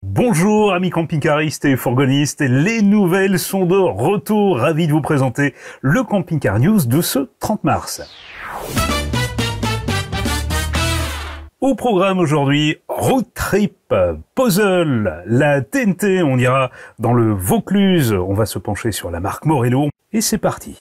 Bonjour amis camping-caristes et fourgonnistes, les nouvelles sont de retour, ravi de vous présenter le Camping Car News de ce 30 mars. Au programme aujourd'hui, road trip, puzzle, la TNT, on ira dans le Vaucluse, on va se pencher sur la marque Morello, et c'est parti.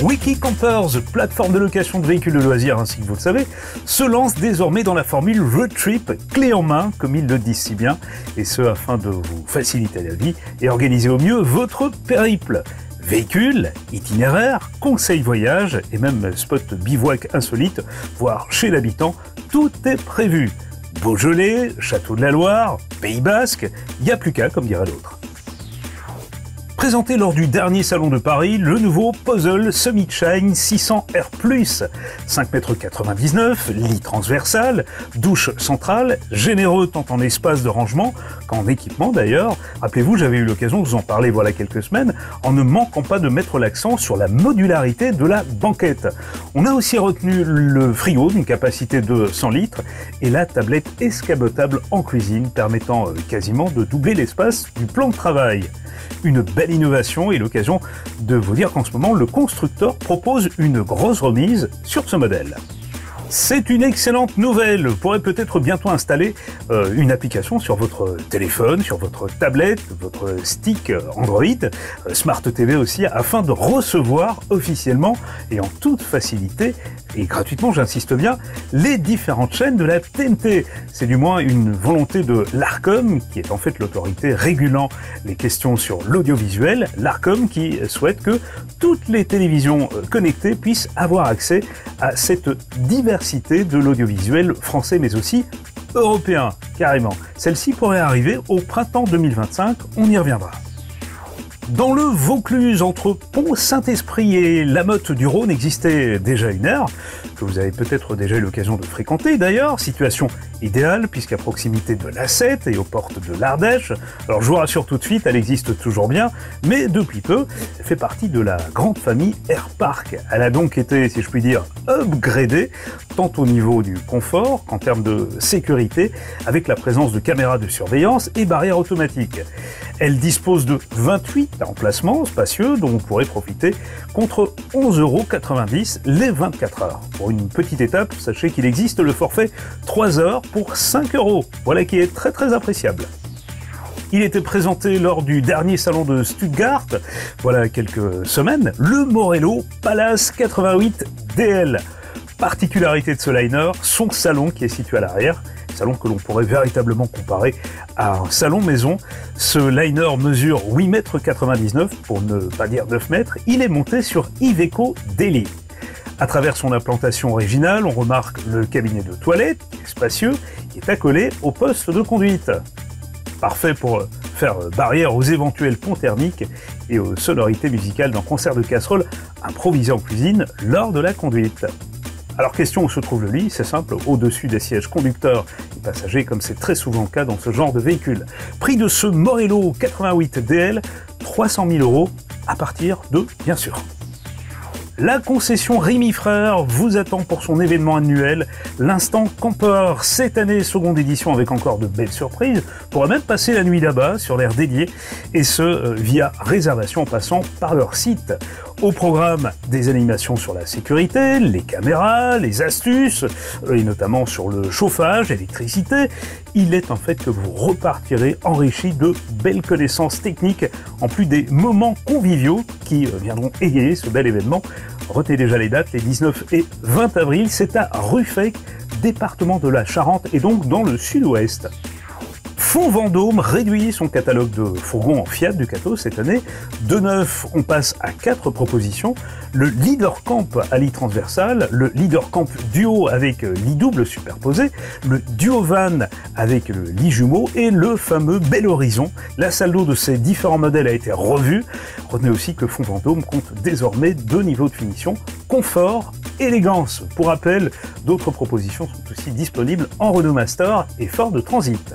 Wiki Campers, plateforme de location de véhicules de loisirs ainsi que vous le savez, se lance désormais dans la formule road trip clé en main, comme ils le disent si bien, et ce afin de vous faciliter la vie et organiser au mieux votre périple. Véhicules, itinéraires, conseils voyage et même spot bivouac insolite, voire chez l'habitant, tout est prévu. Beaujolais, Château de la Loire, Pays Basque, il n'y a plus qu'à comme dirait l'autre. Présenté lors du dernier salon de Paris, le nouveau Puzzle Summit Shine 600R+, 5,99 m, lit transversal, douche centrale, généreux tant en espace de rangement qu'en équipement d'ailleurs. Rappelez-vous, j'avais eu l'occasion de vous en parler voilà quelques semaines, en ne manquant pas de mettre l'accent sur la modularité de la banquette. On a aussi retenu le frigo d'une capacité de 100 litres et la tablette escabotable en cuisine permettant quasiment de doubler l'espace du plan de travail. Une belle innovation et l'occasion de vous dire qu'en ce moment, le constructeur propose une grosse remise sur ce modèle. C'est une excellente nouvelle. Vous pourrez peut-être bientôt installer une application sur votre téléphone, sur votre tablette, votre stick Android, Smart TV aussi, afin de recevoir officiellement et en toute facilité et gratuitement, j'insiste bien, les différentes chaînes de la TNT. C'est du moins une volonté de l'Arcom, qui est en fait l'autorité régulant les questions sur l'audiovisuel, l'Arcom qui souhaite que toutes les télévisions connectées puissent avoir accès à cette diversité de l'audiovisuel français mais aussi européen, carrément. Celle-ci pourrait arriver au printemps 2025, on y reviendra. Dans le Vaucluse, entre Pont-Saint-Esprit et la Motte du Rhône, existait déjà une aire, que vous avez peut-être déjà eu l'occasion de fréquenter d'ailleurs, situation idéale puisqu'à proximité de l'A7 et aux portes de l'Ardèche. Alors je vous rassure tout de suite, elle existe toujours bien, mais depuis peu, elle fait partie de la grande famille Air Park. Elle a donc été, si je puis dire, upgradée, tant au niveau du confort qu'en termes de sécurité, avec la présence de caméras de surveillance et barrières automatiques. Elle dispose de 28 emplacements spacieux dont vous pourrez profiter contre 11,90 € les 24 heures. Pour une petite étape, sachez qu'il existe le forfait 3 heures pour 5 €. Voilà qui est très appréciable. Il était présenté lors du dernier salon de Stuttgart, voilà quelques semaines, le Morello Palace 88 DL. Particularité de ce liner, son salon qui est situé à l'arrière, salon que l'on pourrait véritablement comparer à un salon maison. Ce liner mesure 8,99 m pour ne pas dire 9 mètres. Il est monté sur Iveco Daily. À travers son implantation originale, on remarque le cabinet de toilette, qui est spacieux, qui est accolé au poste de conduite. Parfait pour faire barrière aux éventuels ponts thermiques et aux sonorités musicales d'un concert de casserole improvisé en cuisine lors de la conduite. Alors question où se trouve le lit, c'est simple, au-dessus des sièges conducteurs et passagers comme c'est très souvent le cas dans ce genre de véhicule. Prix de ce Morello 88 DL, 300 000 € à partir de, bien sûr. La concession Rémi Frères vous attend pour son événement annuel, l'Instant Camper. Cette année, seconde édition avec encore de belles surprises. On pourra même passer la nuit là-bas sur l'aire dédié et ce via réservation en passant par leur site. Au programme, des animations sur la sécurité, les caméras, les astuces, et notamment sur le chauffage, l'électricité. Il est en fait que vous repartirez enrichi de belles connaissances techniques, en plus des moments conviviaux qui viendront égayer ce bel événement. Retenez déjà les dates, les 19 et 20 avril, c'est à Ruffec, département de la Charente et donc dans le sud-ouest. Fonds Vendôme réduit son catalogue de fourgons en Fiat Ducato cette année. De 9, on passe à 4 propositions. Le Leader Camp à lit transversal, le Leader Camp Duo avec lit double superposé, le Duo Van avec le lit jumeau et le fameux Bel Horizon. La salle d'eau de ces différents modèles a été revue. Retenez aussi que Fonds Vendôme compte désormais 2 niveaux de finition, confort, élégance. Pour rappel, d'autres propositions sont aussi disponibles en Renault Master et Ford Transit.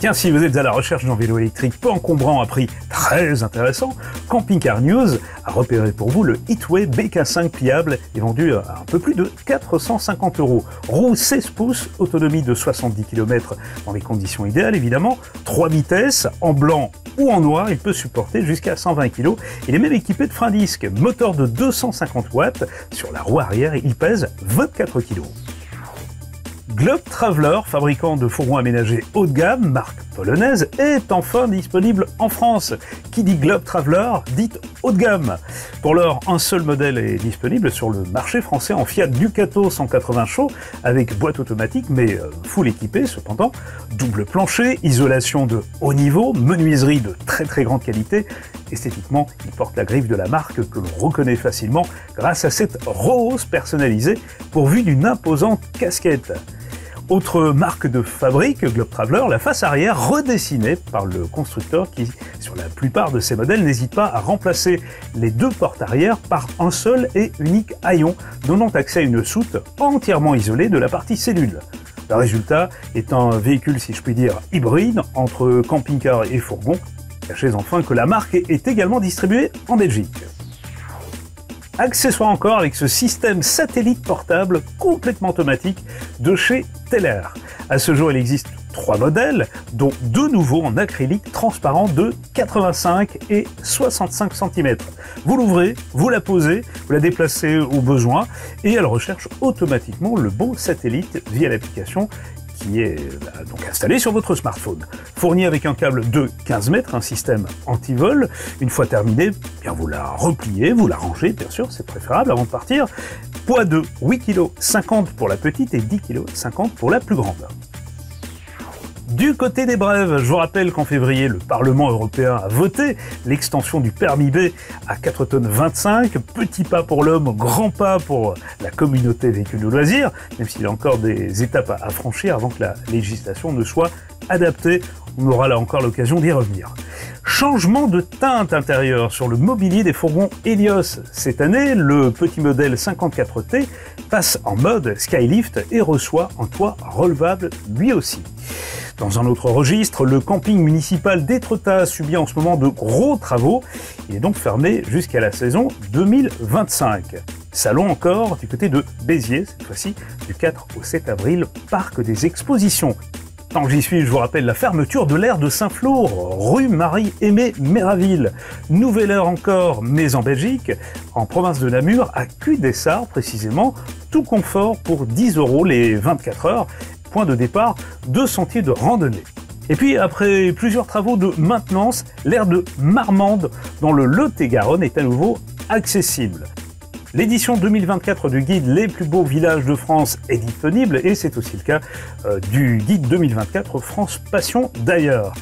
Tiens, si vous êtes à la recherche d'un vélo électrique peu encombrant à prix très intéressant, Camping Car News a repéré pour vous le Hitway BK5 pliable et vendu à un peu plus de 450 €. Roue 16 pouces, autonomie de 70 km dans les conditions idéales évidemment, 3 vitesses, en blanc ou en noir, il peut supporter jusqu'à 120 kg. Il est même équipé de frein disque, moteur de 250 watts, sur la roue arrière il pèse 24 kg. Globe Traveler, fabricant de fourgons aménagés haut de gamme, marque polonaise, est enfin disponible en France. Qui dit Globe Traveler dit haut de gamme. Pour l'heure, un seul modèle est disponible sur le marché français en Fiat Ducato 180 chevaux avec boîte automatique mais full équipé cependant, double plancher, isolation de haut niveau, menuiserie de très grande qualité. Esthétiquement, il porte la griffe de la marque que l'on reconnaît facilement grâce à cette rehausse personnalisée pourvue d'une imposante casquette. Autre marque de fabrique, Globe Traveler, la face arrière redessinée par le constructeur qui, sur la plupart de ses modèles, n'hésite pas à remplacer les deux portes arrière par un seul et unique haillon, donnant accès à une soute entièrement isolée de la partie cellule. Le résultat est un véhicule, si je puis dire, hybride entre camping-car et fourgon. Sachez enfin que la marque est également distribuée en Belgique. Accessoire encore avec ce système satellite portable complètement automatique de chez Teller. À ce jour, il existe 3 modèles, dont 2 nouveaux en acrylique transparent de 85 et 65 cm. Vous l'ouvrez, vous la posez, vous la déplacez au besoin et elle recherche automatiquement le bon satellite via l'application qui est donc installé sur votre smartphone. Fourni avec un câble de 15 mètres, un système anti-vol. Une fois terminé, bien vous la repliez, vous la rangez, bien sûr, c'est préférable avant de partir. Poids de 8,50 kg pour la petite et 10,50 kg pour la plus grande. Du côté des brèves, je vous rappelle qu'en février, le Parlement européen a voté l'extension du permis B à 4,25 tonnes. Petit pas pour l'homme, grand pas pour la communauté véhicule de loisirs, même s'il y a encore des étapes à franchir avant que la législation ne soit adaptée. On aura là encore l'occasion d'y revenir. Changement de teinte intérieure sur le mobilier des fourgons Helios. Cette année, le petit modèle 54T passe en mode Skylift et reçoit un toit relevable lui aussi. Dans un autre registre, le camping municipal d'Étretat subit en ce moment de gros travaux. Il est donc fermé jusqu'à la saison 2025. Salon encore du côté de Béziers, cette fois-ci du 4 au 7 avril, parc des expositions. Tant que j'y suis, je vous rappelle la fermeture de l'aire de Saint-Flour, rue Marie-Aimée Méraville. Nouvelle aire encore, mais en Belgique, en province de Namur, à Cudessart précisément, tout confort pour 10 € les 24 heures. Point de départ, 2 sentiers de randonnée. Et puis, après plusieurs travaux de maintenance, l'aire de Marmande, dans le Lot-et-Garonne, est à nouveau accessible. L'édition 2024 du guide Les plus beaux villages de France est disponible et c'est aussi le cas du guide 2024 France Passion d'ailleurs.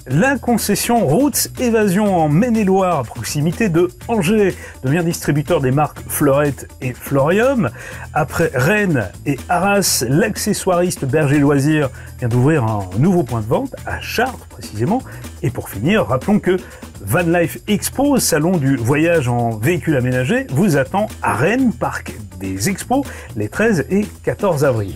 La concession Routes Évasion en Maine-et-Loire, à proximité de Angers, devient distributeur des marques Fleurette et Florium. Après Rennes et Arras, l'accessoiriste Berger Loisirs vient d'ouvrir un nouveau point de vente, à Chartres précisément. Et pour finir, rappelons que Van Life Expo, salon du voyage en véhicule aménagé, vous attend à Rennes, parc des Expos, les 13 et 14 avril.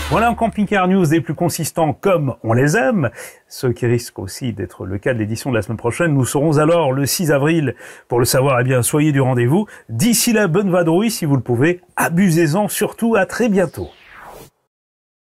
Voilà un Camping Car News des plus consistants comme on les aime, ce qui risque aussi d'être le cas de l'édition de la semaine prochaine. Nous serons alors le 6 avril. Pour le savoir, eh bien, soyez du rendez-vous. D'ici là, bonne vadrouille si vous le pouvez. Abusez-en surtout, à très bientôt.